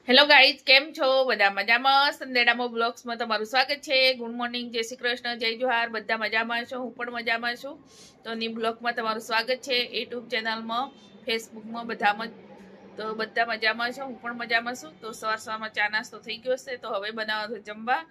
Hello guys, કેમ છો? બધા મજામાં? સંદેડામાં બ્લોગ્સમાં તમારું સ્વાગત છે. ગુડ મોર્નિંગ, જય શ્રી કૃષ્ણ, જય જોહાર. બધા મજામાં છો? હું પણ મજામાં છું. તો ની બ્લોગમાં તમારું સ્વાગત છે. યુટ્યુબ ચેનલમાં, ફેસબુકમાં બધામાં. તો બધા મજામાં છો, હું પણ મજામાં છું. તો સવારમાં ચા નાસ્તો થઈ ગયો છે. તો હવે બનાવવાનું જમવા.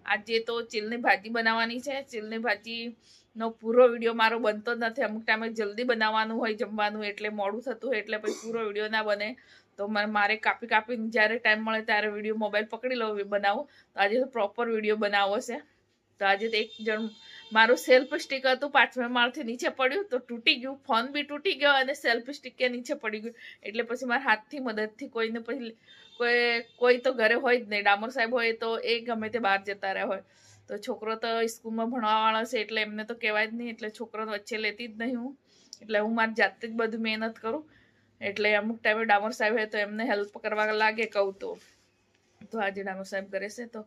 આજે તો ચીલની ભાજી બનાવવાની છે. ચીલની ભાજીનો પૂરો વિડીયો મારો બનતો જ નથી. અમુક ટાઈમે જલ્દી બનાવવાનું હોય જમવાનું, એટલે મોડું થતું હોય, એટલે પછી પૂરો વિડીયો ના બને. તો મારે કાપી કાપીને જ્યારે ટાઈમ મળે ત્યારે વિડીયો મોબાઈલ પકડી લો, બનાવું. તો આજે તો પ્રોપર વિડીયો બનાવવો છે. તો આજે તો એક જણ મારું સેલ્ફ સ્ટિક હતું, 5મા માળથી નીચે પડ્યું તો તૂટી ગયું. ફોન બી તૂટી ગયો અને સેલ્ફ સ્ટિક કે નીચે પડી ગયું. એટલે પછી મારા હાથથી મદદથી કોઈને પછી કોઈ તો ઘરે હોય જ નહીં. ડામોર સાહેબ હોય તો એ ગમે તે બહાર જતા રહ્યા હોય. તો છોકરો તો સ્કૂલમાં ભણવાવાળો છે, એટલે એમને તો કહેવાય જ નહીં. એટલે છોકરોને વચ્ચે લેતી જ નહીં હું. એટલે હું મારી જાતે જ બધું મહેનત કરું. એટલે અમુક ટાઈમે ડામોર સાહેબ હોય તો એમને હેલ્પ કરવા લાગે કહું તો આજે ડામોર સાહેબ કરે છે તો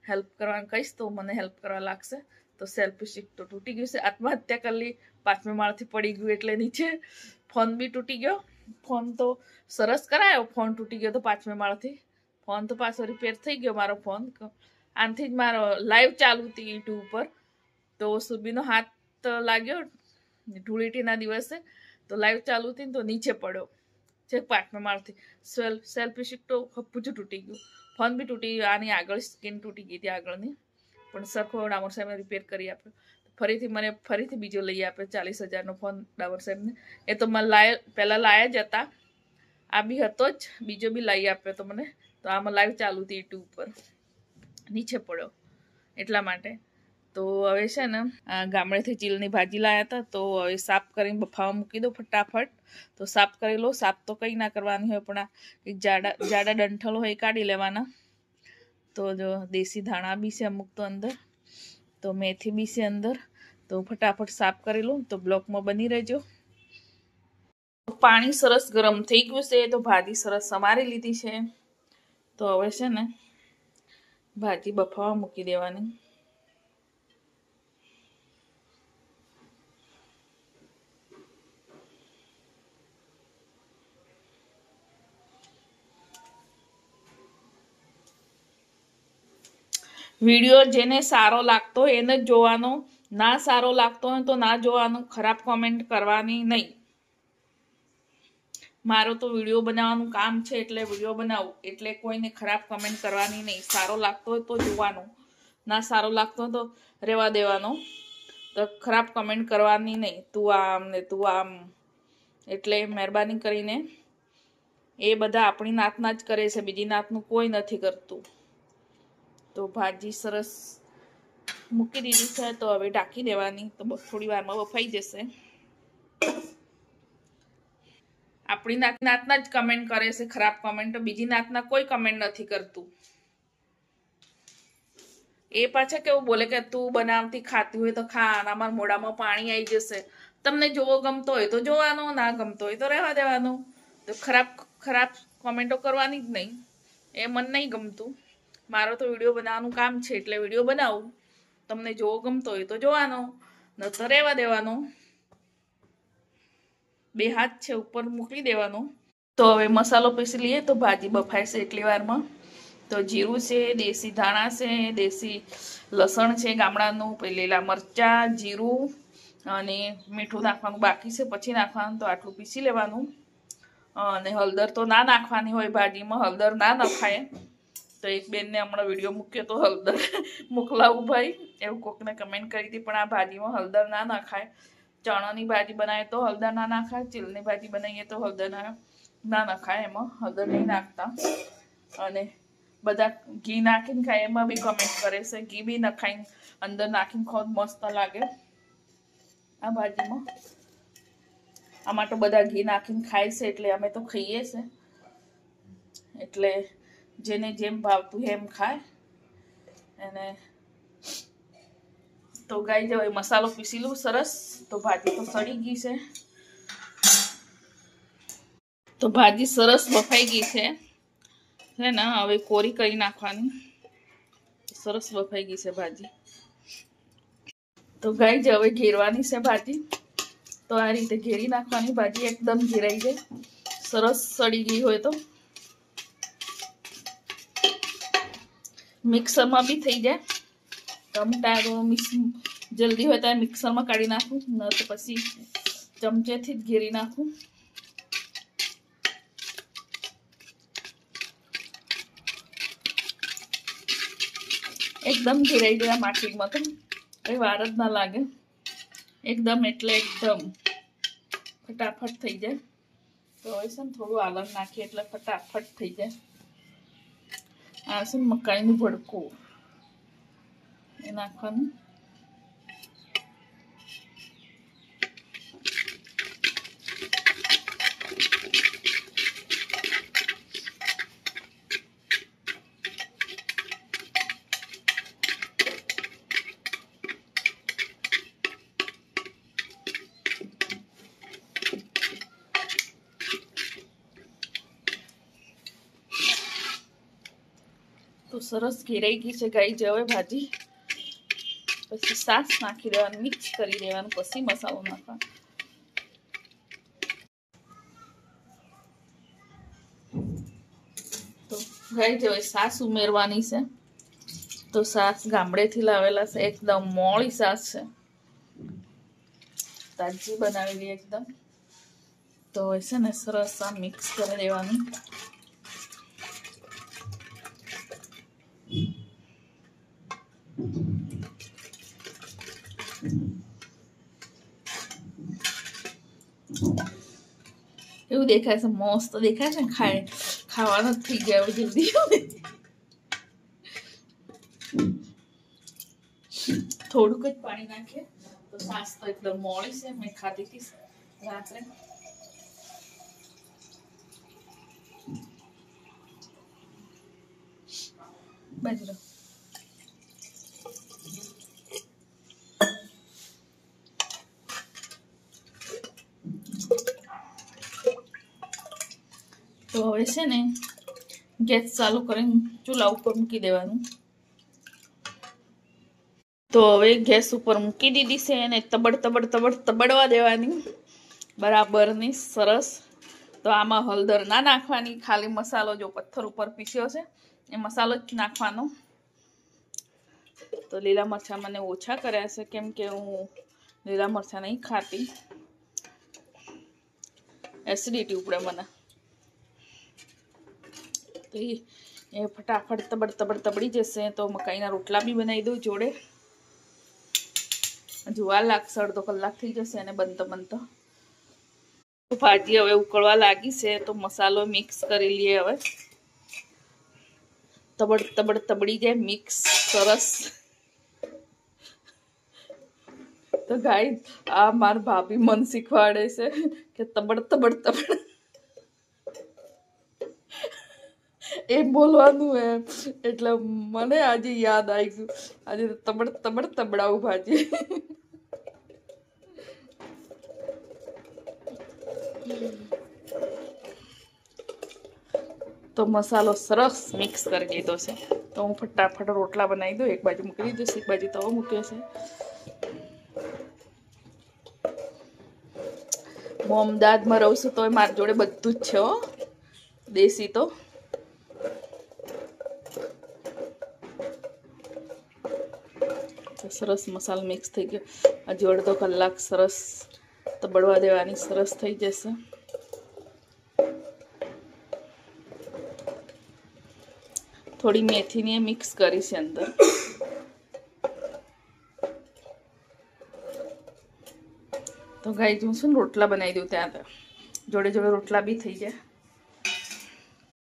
હેલ્પ કરવાનું કહીશ તો મને હેલ્પ કરવા લાગશે. તો સેલ્ફ સ્ટિક તો તૂટી ગયું છે. આત્મહત્યા કરી, 5મા માળથી પડી ગયું એટલે નીચે. ફોન બી તૂટી ગયો. ફોન તો સરસ કરાયો. ફોન તૂટી ગયો તો 5મા માળથી. ફોન તો પાછો રિપેર થઈ ગયો મારો ફોન. આનથી જ મારો લાઈવ ચાલુ હતી યુટ્યુબ ઉપર. તો સુબીનો હાથ લાગ્યો ધૂળેટીના દિવસે. તો લાઈવ ચાલુ હતી ને તો નીચે પડ્યો છે 5મા માળથી. સેલ્ફ સ્ટિક તો ખપ્પું જ તૂટી ગયું. ફોન બી તૂટી ગયો. આની આગળ સ્કીન તૂટી ગઈ હતી આગળની, પણ સરખો ડામોર સાહેબને રિપેર કરી આપ્યો. ફરીથી બીજો લઈ આપ્યો 40,000નો ફોન ડામોર સાહેબને. એ તો મને પહેલાં લાયા જ હતા. આ બી હતો જ, બીજો બી લાવી આપ્યો તો મને. તો આમાં લાઈવ ચાલુ હતી યુટ્યુબ પર, નીચે પડ્યો એટલા માટે. તો હવે છે ને ગામડેથી ચીલની ભાજી લાવ્યા હતા. તો હવે સાફ કરીને બફાવા મૂકી દો ફટાફટ. તો સાફ કરી લો. સાફ તો કંઈ ના કરવાની હોય, પણ જાડા ડંઠલ હોય એ કાઢી લેવાના. તો જો દેશી ધાણા બી છે અમુક તો અંદર, તો મેથી બી છે અંદર. તો ફટાફટ સાફ કરી લો. તો બ્લોકમાં બની રહેજો. પાણી સરસ ગરમ થઈ ગયું છે. તો ભાજી સરસ સમારી લીધી છે. તો હવે છે ને ભાજી બફાવા મૂકી દેવાની. વિડીયો જેને સારો લાગતો હોય એને જ જોવાનો, ના સારો લાગતો હોય તો ના જોવાનું. ખરાબ કોમેન્ટ કરવાની નહીં. મારો તો વિડીયો બનાવવાનું કામ છે, એટલે વિડીયો બનાવું. એટલે કોઈને ખરાબ કમેન્ટ કરવાની નહીં. સારો લાગતો હોય તો જોવાનું, ના સારો લાગતો હોય તો રહેવા દેવાનો. તો ખરાબ કમેન્ટ કરવાની નહીં. તું આમ ને તું આમ. એટલે મહેરબાની કરીને, એ બધા આપણી નાતના જ કરે છે, બીજી નાતનું કોઈ નથી કરતું. તો ભાજી સરસ મૂકી દીધી છે. તો હવે ઢાંકી દેવાની. તો થોડી વારમાં બફાઈ જશે. આપણી નાતના જ કમેન્ટ કરે છે ખરાબ કમેન્ટ. બીજી નાતના કોઈ કમેન્ટ નથી કરતું. એ પાછા કેવું બોલે કે તું બનાવતી ખાતી હોય તો ખા, અમારા મોઢામાં પાણી આવી જશે. તમને જોવો ગમતો હોય તો જોવાનું, ના ગમતો હોય તો રહેવા દેવાનું. તો ખરાબ કોમેન્ટો કરવાની જ નહીં. એ મને નહીં ગમતું. મારો તો વિડીયો બનાવવાનું કામ છે, એટલે વિડીયો બનાવું. તમને જોવો ગમતો હોય તો જોવાનો, ન તો રહેવા દેવાનો. 2 હાથ છે, ઉપર મૂકી દેવાનો. તો હવે મસાલો પીસી લઈએ. તો ભાજી બફાય છે એટલી વારમાં. તો જીરું છે, દેશી ધાણા છે, દેશી લસણ છે ગામડાનું, લીલા મરચાં, જીરું અને મીઠું નાખવાનું બાકી છે, પછી નાખવાનું. તો આટલું પીસી લેવાનું. અને હળદર તો ના નાખવાની હોય ભાજીમાં. હળદર ના નખાય. તો એક બેનને હમણાં વિડીયો મૂક્યો તો હળદર મોકલાવું ભાઈ, એવું કોકને કમેન્ટ કરી હતી. પણ આ ભાજીમાં હળદર ના નાખાય. ચણાની ભાજી બનાવીએ તો હળદર ના નાખાય. ચીલની ભાજી બનાવીએ તો હળદર ના નખાય. એમાં હળદર નહીં નાખતા. અને બધા ઘી નાખીને ખાય, એમાં બી કમેન્ટ કરે છે. ઘી બી નખાઈને અંદર નાખીને ખાવ મસ્ત લાગે આ ભાજીમાં. આમાં તો બધા ઘી નાખીને ખાય છે, એટલે અમે તો ખાઈએ છે. એટલે જેને જેમ ભાવતું એમ ખાય. અને તો ગાઈ જવાય મસાલો પીસી લઉં સરસ. તો ભાજી તો સડી ગઈ છે. તો ભાજી સરસ બફાઈ ગઈ છે ને. હવે કોરી કરી નાખવાની. સરસ બફાઈ ગઈ છે ભાજી. તો ગાઈ જ હવે ઘેરવાની છે ભાજી. તો આ રીતે ઘેરી નાખવાની. ભાજી એકદમ ઘેરાઈ જાય. સરસ સડી ગઈ હોય તો मिक्सर में भी थी जाए टमाटा मिक्स जल्दी हो तो मिक्सर में काढ़ी नाखू न तो पछी चमचे थी घेरी नाखू। एकदम घेराई देवा माटी में तो कई वार ज ना लगे एकदम एटले एकदम फटाफट थी जाए। तो હવે છે ને થોડું આલણ નાખીએ એટલે ફટાફટ થઈ જાય। આ છે મકાઈનું ભડકું એ નાખવાનું। तो सरस घेराई गई है गाई जवे भाजी पछी सास नाखी देवानुं मिक्स करी देवानुं पछी मसालो नाखવાનો। तो गाई जवे सास उमेरवानी है। तो सास गामडेथी लावेला है एकदम मोळी सास है ताजी बनावेली एकदम। तो ऐसे ने सरस आ मिक्स कर देवानुं। एवं देखाय छे मस्त देखाय छे खाए खावानो थई गयो जल्दी। थोड़ुं ज पानी नाखीए तो सास तो एकदम मोळी छे। मैं खाधी थी रात्रे बाजरो। तो हवे छे ने गैस चालू करीने चूल्हा उपर मूकी देवानुं। तो हवे गैस उपर मूकी दीधी छे ने तबड़ तबड़ तबड़ तबड़वा देवानी बराबरनी सरस। तो आमां हळदर ना नाखवानी खाली मसालो जो पत्थर उपर पीस्यो छे ए मसालो ज नाखवानो। तो लीला मरचा मने ओछा कर्या छे केम के हूँ लीला मरचा नहीं खाती एसिडिटी उपड़े मने। तो ये फटाफट तबड़ तबड़ तबड़ी जैसे। तो मकाईना रोटला भी बनावी दो जोड़े जुआ लागशे अर्धो कलाक थी जशे ने बनता बनता। तो भाजी हवे उकळवा लागी छे तो मसालो मिक्स करी लीए। हवे तबड़ तबड़ तबड़ी जाए मिक्स सरस। तो गाई आ मार भाभी मन शीखवाड़े छे के तबड़ तबड़ तबड़ एम बोलवानुं है एटले मने आज याद आई गयुं आज तबड़ तबड़ तबड़ाऊ भाजी। तो मसालो सरस मिक्स कर दीधो छे। तो हूँ फटाफट रोटला बनावी दूँ। एक बाजू मूकी दीधो छे एक बाजू तवो मूक्यो छे। હું અમદાવાદમાં રહું છું તો મારી જોડે બધું જ છે દેશી। તો સરસ મસાલો મિક્સ થઈ ગયો। હજુ અડધો કલાક સરસ તબડવા દેવાની સરસ થઈ જશે। थोड़ी मेथी ने मिक्स करी છે अंदर। तो गाई जो छे रोटला बनावी दूँ त्या जोड़े जोड़े रोटला भी थी जाए।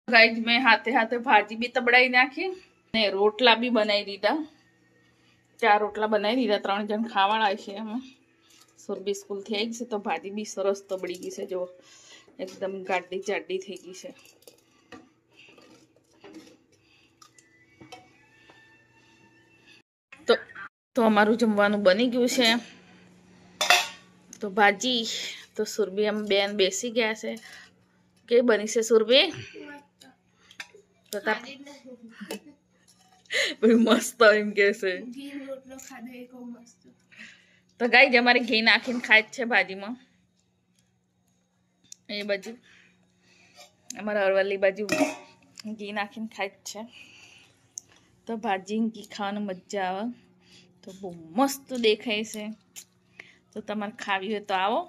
गाई मैं हाथे हाथे भाजी भी तबड़ाई नाखी ने रोटला भी बनावी दीधा। 4 रोटला बनावी दीधा 3 जण खावाना छे। एमां सुरभि स्कूल थी आई छे तो भाजी भी सरस तबड़ी गई है। जो एकदम गाड़ी जाडी थी गई है। तो अमारू जमवानुं बनी गयुं छे। तो भाजी तो सुरभि हम बेन बेसी गया है के बनी से सुरभि मस्त एम के से। तो गाई अमारे घी नाखीने खाय छे भाजी में। ए बाजू अमारा अरवली बाजू घी नाखीने खाय छे। તો ભાજી ઘી ખાવાની મજા આવે, તો બહુ મસ્ત દેખાય છે. તો તમારે ખાવી હોય તો આવો.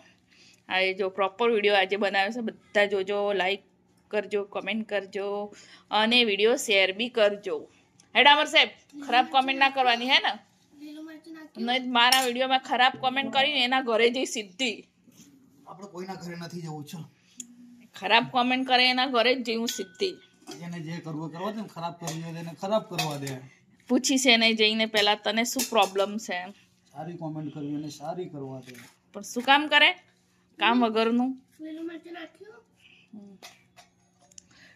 આ જો પ્રોપર વિડીયો આજે બનાવ્યો છે, બધા જોજો, લાઈક કરજો, કમેન્ટ કરજો અને વિડીયો શેર બી કરજો. હે ડામર સાહેબ, ખરાબ કોમેન્ટ ના કરવાની, હે ને? મારા વિડીયોમાં ખરાબ કોમેન્ટ કરીને એના ઘરે જઈ સીધી. આપણે કોઈના ઘરે નથી જવું છે. ખરાબ કોમેન્ટ કરે એના ઘરે જ જઈ હું સીધી. એને જે કરવું કરવા દે, ખરાબ કરવું હોય એને ખરાબ કરવા દે. પૂછી છે એને જઈને પહેલા તને શું પ્રોબ્લેમ છે. સારી કોમેન્ટ કરવી અને સારી કરવા દે. પણ શું કામ કરે? કામ વગરનું.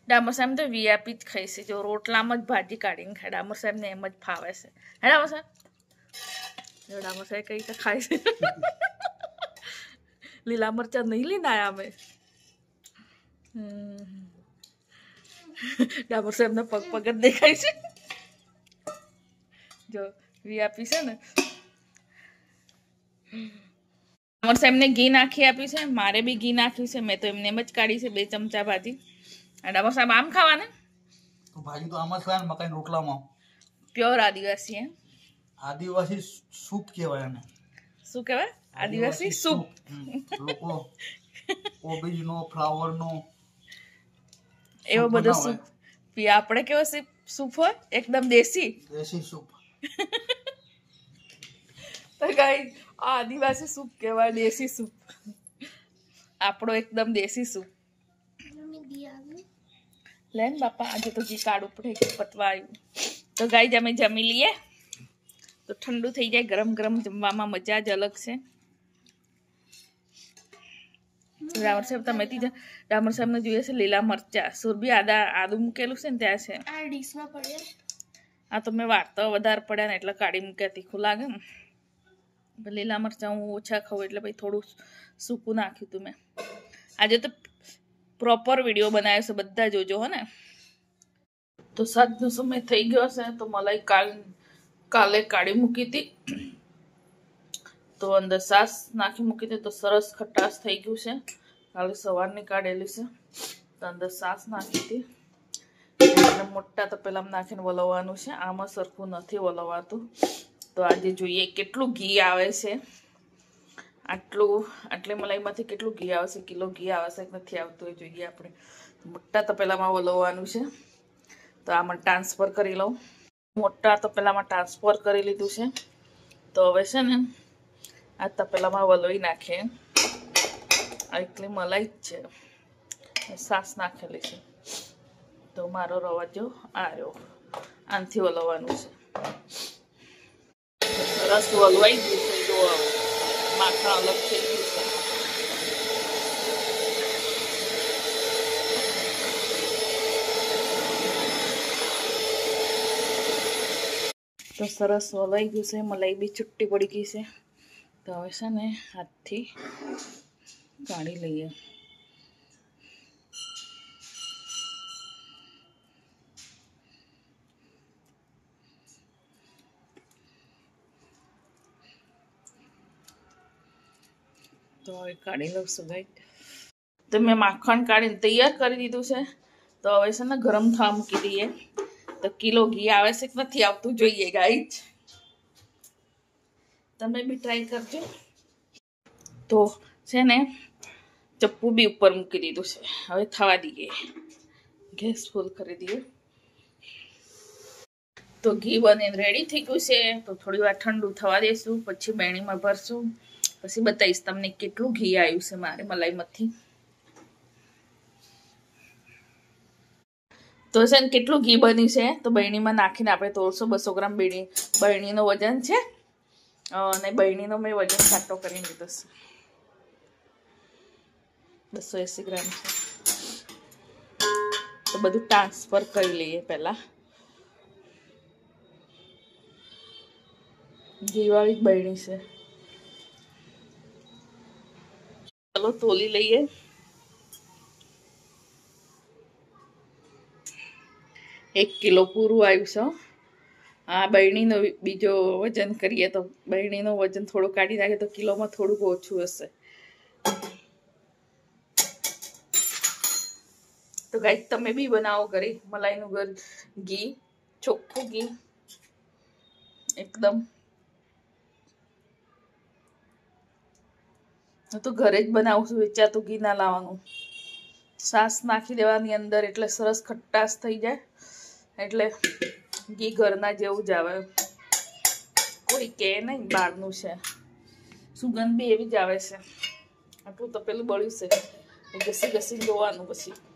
ડામર સાહેબ તો વીઆઈપી જ ખાઈ છે. જો રોટલામાં જ ભાજી કાઢીને ખાય. ડામર સાહેબને એમ જ ફાવે છે. હે ડામર સાહેબ? ડામર સાહેબ કઈ રીતે ખાય છે? લીલા મરચા નહીં લઈને આયા અમે. ડામર સાહેબને પગ પગ જ દેખાય છે. જો વીઆઈપી છે ને, ડામર સાહેબને ઘી નાખી આપ્યું છે, મારે બી ઘી નાખ્યું છે. મેં તો એમને એમ જ કાઢી છે 2 ચમચા ભાજી. ડામર સાહેબ આમ ખાવાને? તો ભાજી તો આમાં જ ખાય ને, મકાઈ રોટલામાં. પ્યોર આદિવાસી. હે, આદિવાસી સૂપ કહેવાય એને. શું કહેવાય? આદિવાસી સૂપ. લોકો કોબીજનો, ફ્લાવરનો એવો બધો સૂપ પીએ. આપણે કેવો સૂપ હોય? એકદમ દેશી સૂપ. તો ગાઈ આદિવાસી સૂપ કહેવાય, દેશી સૂપ. આપણો એકદમ દેશી સૂપ. લે ને બાપા, આજે તો ઘી કાઢવું પડે, ઘી પતવા આવ્યું. તો ગાઈ અમે જમી લઈએ તો ઠંડુ થઈ જાય. ગરમ ગરમ જમવામાં મજા જ અલગ છે. ડામર સાહેબ તમે ડામર સાહેબ ને જોઈએ છે લીલા મરચા. સુરભી આદુ મૂકેલું છે ને ત્યાં છે. આ તો મેં વાર્તા વધારે પડ્યા ને એટલે કાઢી મૂક્યા, તીખું લાગે ને. લીલા મરચા હું ઓછા ખાઉં એટલે ભાઈ થોડું સૂકું નાખ્યું હતું મેં. આજે તો પ્રોપર વિડીયો બનાવ્યો છે, બધા જોજો હો ને. તો સાંજનો સમય થઈ ગયો છે. તો મલાઈ કાલે કાઢી મૂકી હતી, તો અંદર સાસ નાખી મૂકી હતી, તો સરસ ખટાશ થઈ ગયું છે. કાલે સવારની કાઢેલી છે, તો અંદર સાસ નાખી હતી. મોટા તપેલામાં નાખીને વલવવાનું છે. આમાં સરખું નથી વલવાતું. તો આજે જોઈએ કેટલું ઘી આવે છે. આટલી મલાઈમાંથી કેટલું ઘી આવે છે, કિલો ઘી આવે છે કે નથી આવતું એ જોઈએ આપણે. મોટા તપેલામાં વલવવાનું છે. તો આમાં ટ્રાન્સફર કરી લઉં. મોટા તપેલામાં ટ્રાન્સફર કરી લીધું છે. તો હવે છે ને આ તપેલામાં વલોઈ નાખીએ. આ એકલી મલાઈ જ છે, સાસ નાખેલી છે. તો મારો રવા જો આવ્યો, આનાથી વલવવાનું છે. સરસ વલવાઈ ગયું છે. જો માખણ અલગ થઈ ગયું છે. તો સરસ વલાઈ ગયું છે. મલાઈ બી છુટ્ટી પડી ગઈ છે. તો હવે છે ને હાથથી કાઢી લઈએ. તો હવે કાઢી લઉં છું ગાઈ. તો મેં માખણ કાઢીને તૈયાર કરી દીધું છે. તો હવે છે ને ગરમ થવા મૂકી દઈએ. તો કિલો ઘી આવે છે કે નથી આવતું જોઈએ ગાઈ. તમે બી ટ્રાય કરજો. તો છે ને ચપ્પુ બી ઉપર મૂકી દીધું છે. હવે થવા દઈએ, ગેસ ફૂલ કરી દઈએ. તો ઘી બનીને રેડી થઈ ગયું છે. તો થોડી વાર ઠંડુ થવા દઈશું, પછી બેણીમાં ભરશું. પછી બતાવીશ તમને કેટલું ઘી આવ્યું છે મારે મલાઈમાંથી. તો છે ને કેટલું ઘી બન્યું છે. તો બરણીમાં નાખીને આપણે તોડશું. 200 ગ્રામ બરણીનું વજન છે. અને બરણીનો મેં વજન કાંટો કરી લીધો છે. 280 ગ્રામ છે. તો બધું ટ્રાન્સફર કરી લઈએ પહેલા. ઘીવાળી જ બરણી છે. ચાલો તોલી લઈએ. એક કિલો પૂરું આવ્યું છે. આ બરણીનો બીજો વજન કરીએ તો બરણીનો વજન થોડું કાઢી નાખીએ તો કિલોમાં થોડુંક ઓછું હશે. તો ગાઈસ તમે બી બનાવો ઘરે મલાઈનું ઘી, ચોખ્ખું ઘી. એકદમ હું તો ઘરે જ બનાવું છું, વેચાતું ઘી ના લાવવાનું. છાશ નાખી દેવાની અંદર એટલે સરસ ખટ્ટાશ થઈ જાય. એટલે ઘી ઘરના જેવું જ આવે. કોઈ કે નહીં બહારનું છે. સુગંધ બી એવી જ આવે છે. આટલું તો પેલું બળ્યું છે, ઘસી ઘસીને જોવાનું પછી.